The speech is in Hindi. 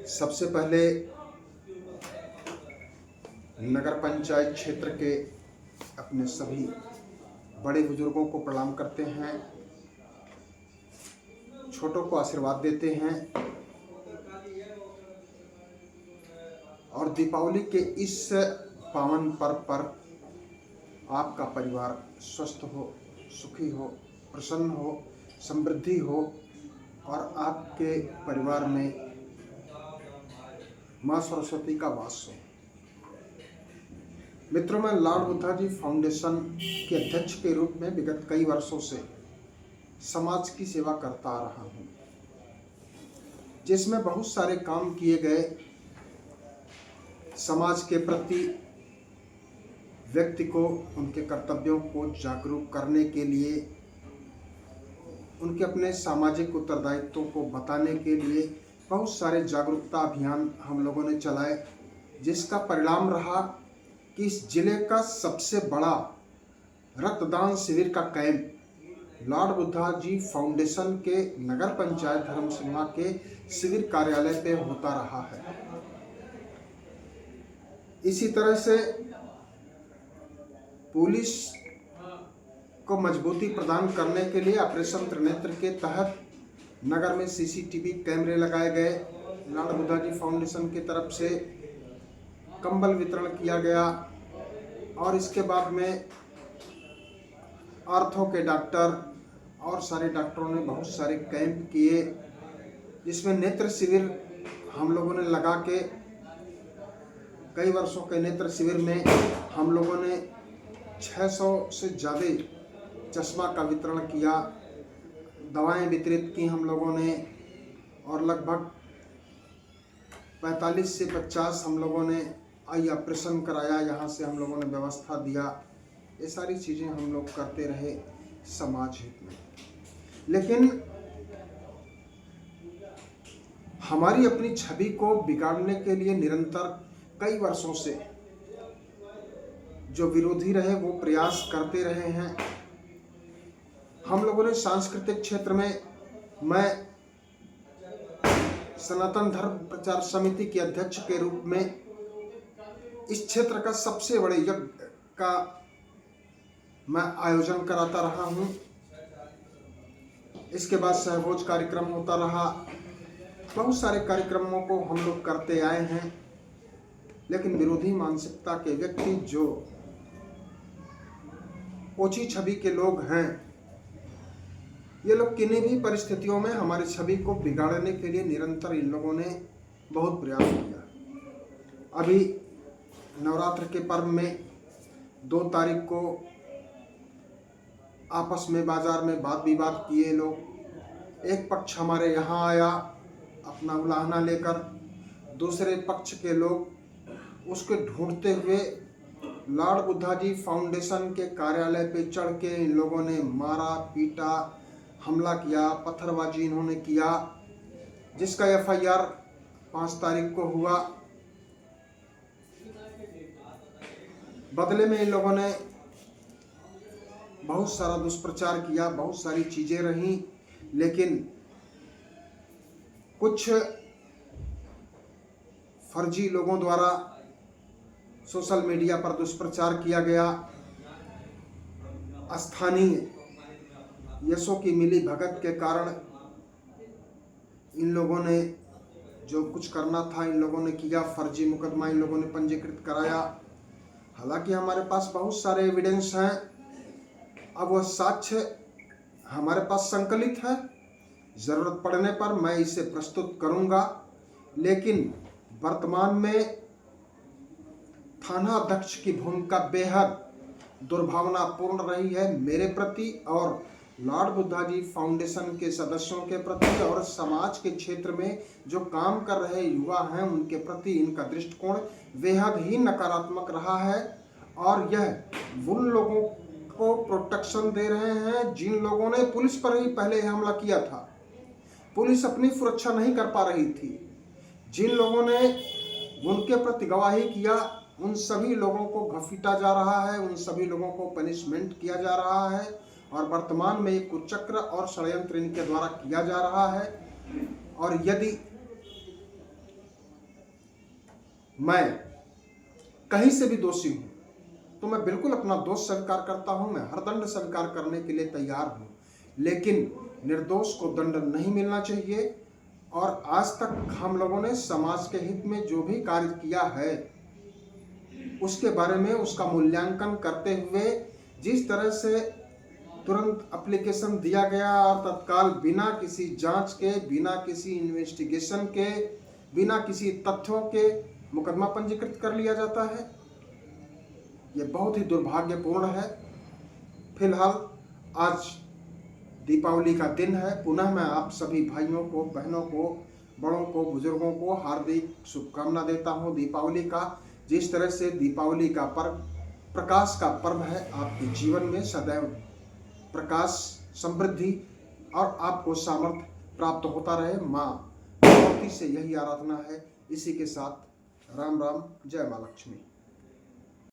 सबसे पहले नगर पंचायत क्षेत्र के अपने सभी बड़े बुजुर्गों को प्रणाम करते हैं, छोटों को आशीर्वाद देते हैं और दीपावली के इस पावन पर्व पर आपका परिवार स्वस्थ हो, सुखी हो, प्रसन्न हो, समृद्धि हो और आपके परिवार में माँ सरस्वती का वास हो। मित्रों, मैं लॉर्ड बुद्धा जी फाउंडेशन के अध्यक्ष के रूप में विगत कई वर्षों से समाज की सेवा करता आ रहा हूँ, जिसमें बहुत सारे काम किए गए। समाज के प्रति व्यक्ति को उनके कर्तव्यों को जागरूक करने के लिए, उनके अपने सामाजिक उत्तरदायित्वों को बताने के लिए बहुत सारे जागरूकता अभियान हम लोगों ने चलाए, जिसका परिणाम रहा कि इस जिले का सबसे बड़ा रक्तदान शिविर का camp Lord Buddha ji foundation के नगर पंचायत धर्मसिंहा के शिविर कार्यालय पे होता रहा है। इसी तरह से पुलिस को मजबूती प्रदान करने के लिए ऑपरेशन त्रिनेत्र के तहत नगर में सीसीटीवी कैमरे लगाए गए। लॉर्ड बुद्धा जी फाउंडेशन की तरफ से कंबल वितरण किया गया और इसके बाद में आर्थो के डॉक्टर और सारे डॉक्टरों ने बहुत सारे कैंप किए, जिसमें नेत्र शिविर हम लोगों ने लगा के कई वर्षों के नेत्र शिविर में हम लोगों ने 600 से ज़्यादा चश्मा का वितरण किया, दवाएं वितरित की हम लोगों ने और लगभग 45 से 50 हम लोगों ने आई ऑपरेशन कराया। यहाँ से हम लोगों ने व्यवस्था दिया। ये सारी चीज़ें हम लोग करते रहे समाज हित में। लेकिन हमारी अपनी छवि को बिगाड़ने के लिए निरंतर कई वर्षों से जो विरोधी रहे वो प्रयास करते रहे हैं। हम लोगों ने सांस्कृतिक क्षेत्र में, मैं सनातन धर्म प्रचार समिति के अध्यक्ष के रूप में इस क्षेत्र का सबसे बड़े यज्ञ का मैं आयोजन कराता रहा हूं। इसके बाद सहभोज कार्यक्रम होता रहा। बहुत सारे कार्यक्रमों को हम लोग करते आए हैं, लेकिन विरोधी मानसिकता के व्यक्ति जो ओछी छवि के लोग हैं, ये लोग किन्हीं भी परिस्थितियों में हमारी छवि को बिगाड़ने के लिए निरंतर इन लोगों ने बहुत प्रयास किया। अभी नवरात्र के पर्व में 2 तारीख को आपस में बाजार में वाद विवाद किए लोग। एक पक्ष हमारे यहाँ आया अपना उलाहना लेकर, दूसरे पक्ष के लोग उसको ढूंढते हुए लॉर्ड बुद्धा जी फाउंडेशन के कार्यालय पे चढ़ के इन लोगों ने मारा, पीटा, हमला किया, पत्थरबाजी इन्होंने किया, जिसका FIR 5 तारीख को हुआ। बदले में इन लोगों ने बहुत सारा दुष्प्रचार किया, बहुत सारी चीजें रहीं, लेकिन कुछ फर्जी लोगों द्वारा सोशल मीडिया पर दुष्प्रचार किया गया। स्थानीय यशों की मिली भगत के कारण इन लोगों ने जो कुछ करना था इन लोगों ने किया। फर्जी मुकदमा इन लोगों ने पंजीकृत कराया। हालांकि हमारे पास बहुत सारे एविडेंस हैं। अब वह साक्ष्य हमारे पास संकलित है, ज़रूरत पड़ने पर मैं इसे प्रस्तुत करूंगा। लेकिन वर्तमान में थाना अध्यक्ष की भूमिका बेहद दुर्भावनापूर्ण रही है मेरे प्रति और लॉर्ड बुद्धा जी फाउंडेशन के सदस्यों के प्रति और समाज के क्षेत्र में जो काम कर रहे युवा हैं उनके प्रति इनका दृष्टिकोण बेहद ही नकारात्मक रहा है। और यह उन लोगों को प्रोटेक्शन दे रहे हैं जिन लोगों ने पुलिस पर ही पहले हमला किया था। पुलिस अपनी सुरक्षा नहीं कर पा रही थी। जिन लोगों ने उनके प्रति गवाही किया उन सभी लोगों को घसीटा जा रहा है, उन सभी लोगों को पनिशमेंट किया जा रहा है और वर्तमान में एक कुचक्र और षड्यंत्र इनके द्वारा किया जा रहा है। और यदि मैं कहीं से भी दोषी हूँ तो मैं बिल्कुल अपना दोष स्वीकार करता हूँ, मैं हर दंड स्वीकार करने के लिए तैयार हूँ, लेकिन निर्दोष को दंड नहीं मिलना चाहिए। और आज तक हम लोगों ने समाज के हित में जो भी कार्य किया है उसके बारे में उसका मूल्यांकन करते हुए जिस तरह से तुरंत एप्लीकेशन दिया गया और तत्काल बिना किसी जांच के, बिना किसी इन्वेस्टिगेशन के, बिना किसी तथ्यों के मुकदमा पंजीकृत कर लिया जाता है, यह बहुत ही दुर्भाग्यपूर्ण है। फिलहाल आज दीपावली का दिन है। पुनः मैं आप सभी भाइयों को, बहनों को, बड़ों को, बुजुर्गों को हार्दिक शुभकामना देता हूं दीपावली का। जिस तरह से दीपावली का पर्व प्रकाश का पर्व है, आपके जीवन में सदैव प्रकाश, समृद्धि और आपको सामर्थ्य प्राप्त होता रहे। माँ भगवती से यही आराधना है। इसी के साथ राम राम, जय माँ लक्ष्मी।